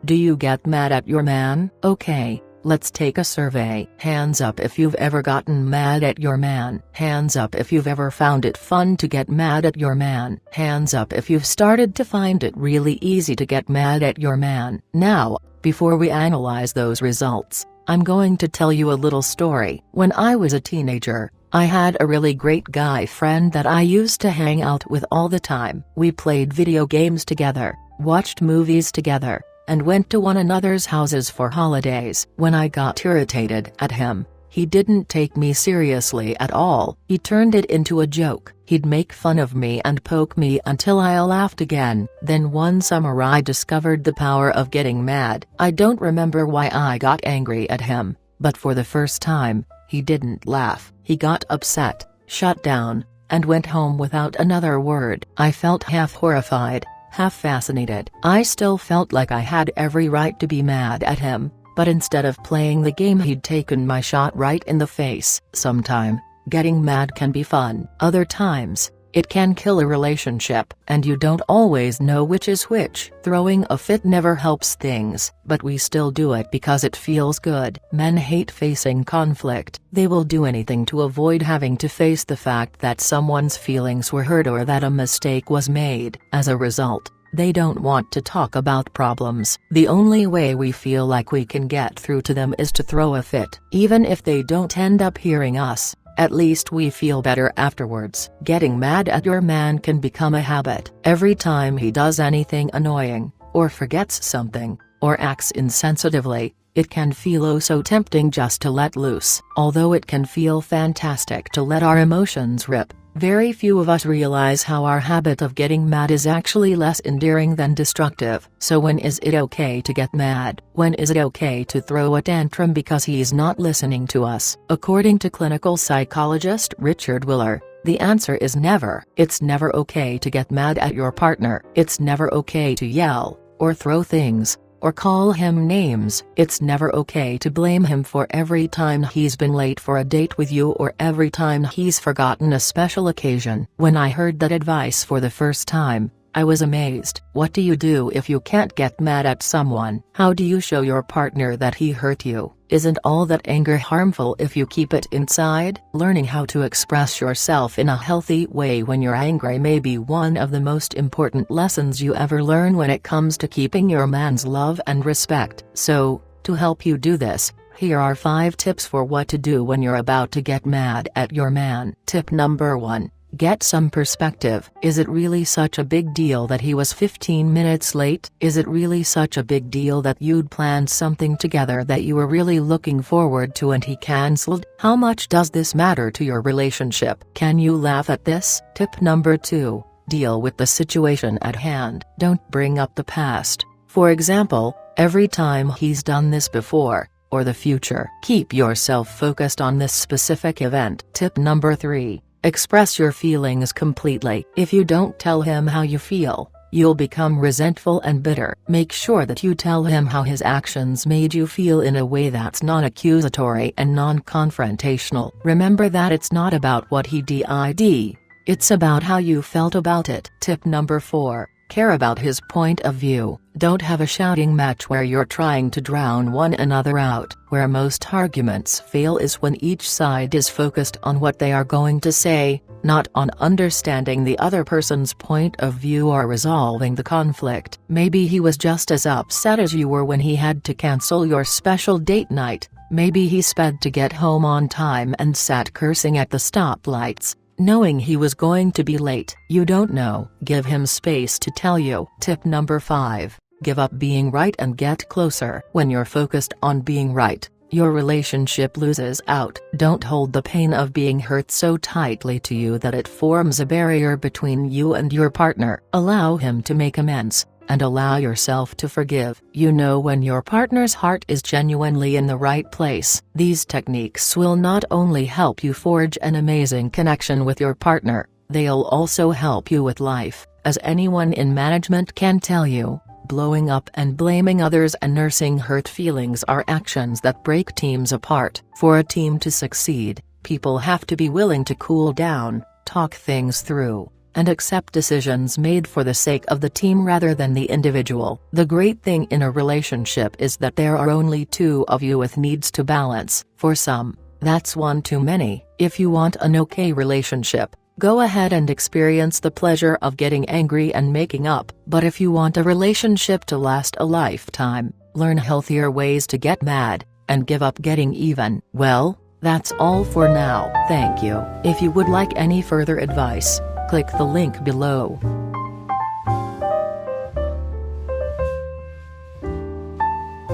Do you get mad at your man? Okay, let's take a survey. Hands up if you've ever gotten mad at your man. Hands up if you've ever found it fun to get mad at your man. Hands up if you've started to find it really easy to get mad at your man. Now, before we analyze those results, I'm going to tell you a little story. When I was a teenager, I had a really great guy friend that I used to hang out with all the time. We played video games together, watched movies together, and went to one another's houses for holidays. When I got irritated at him, he didn't take me seriously at all. He turned it into a joke. He'd make fun of me and poke me until I laughed again. Then one summer I discovered the power of getting mad. I don't remember why I got angry at him, but for the first time, he didn't laugh. He got upset, shut down, and went home without another word. I felt half horrified, half fascinated. I still felt like I had every right to be mad at him, but instead of playing the game he'd taken my shot right in the face. Sometime, getting mad can be fun. Other times, it can kill a relationship, and you don't always know which is which. Throwing a fit never helps things, but we still do it because it feels good. Men hate facing conflict. They will do anything to avoid having to face the fact that someone's feelings were hurt or that a mistake was made. As a result, they don't want to talk about problems. The only way we feel like we can get through to them is to throw a fit. Even if they don't end up hearing us, at least we feel better afterwards. Getting mad at your man can become a habit. Every time he does anything annoying, or forgets something, or acts insensitively, it can feel oh so tempting just to let loose. Although it can feel fantastic to let our emotions rip, very few of us realize how our habit of getting mad is actually less endearing than destructive. So when is it okay to get mad? When is it okay to throw a tantrum because he's not listening to us? According to clinical psychologist Richard Willer, the answer is never. It's never okay to get mad at your partner. It's never okay to yell, or throw things, or call him names. It's never okay to blame him for every time he's been late for a date with you or every time he's forgotten a special occasion. When I heard that advice for the first time, I was amazed. What do you do if you can't get mad at someone? How do you show your partner that he hurt you? Isn't all that anger harmful if you keep it inside? Learning how to express yourself in a healthy way when you're angry may be one of the most important lessons you ever learn when it comes to keeping your man's love and respect. So, to help you do this, here are 5 tips for what to do when you're about to get mad at your man. Tip number 1. Get some perspective. Is it really such a big deal that he was 15 minutes late? Is it really such a big deal that you'd planned something together that you were really looking forward to and he cancelled? How much does this matter to your relationship? Can you laugh at this? Tip number 2. Deal with the situation at hand. Don't bring up the past. For example, every time he's done this before, or the future. Keep yourself focused on this specific event. Tip number 3. Express your feelings completely. If you don't tell him how you feel, you'll become resentful and bitter. Make sure that you tell him how his actions made you feel in a way that's non-accusatory and non-confrontational. Remember that it's not about what he did, it's about how you felt about it. Tip number 4. Care about his point of view. Don't have a shouting match where you're trying to drown one another out. Where most arguments fail is when each side is focused on what they are going to say, not on understanding the other person's point of view or resolving the conflict. Maybe he was just as upset as you were when he had to cancel your special date night. Maybe he sped to get home on time and sat cursing at the stoplights, knowing he was going to be late. You don't know. Give him space to tell you. Tip number 5. Give up being right and get closer. When you're focused on being right, your relationship loses out. Don't hold the pain of being hurt so tightly to you that it forms a barrier between you and your partner. Allow him to make amends, and allow yourself to forgive. You know when your partner's heart is genuinely in the right place. These techniques will not only help you forge an amazing connection with your partner, they'll also help you with life. As anyone in management can tell you, blowing up and blaming others and nursing hurt feelings are actions that break teams apart. For a team to succeed, people have to be willing to cool down, talk things through, and accept decisions made for the sake of the team rather than the individual. The great thing in a relationship is that there are only two of you with needs to balance. For some, that's one too many. If you want an okay relationship, go ahead and experience the pleasure of getting angry and making up. But if you want a relationship to last a lifetime, learn healthier ways to get mad, and give up getting even. Well, that's all for now. Thank you. If you would like any further advice, click the link below.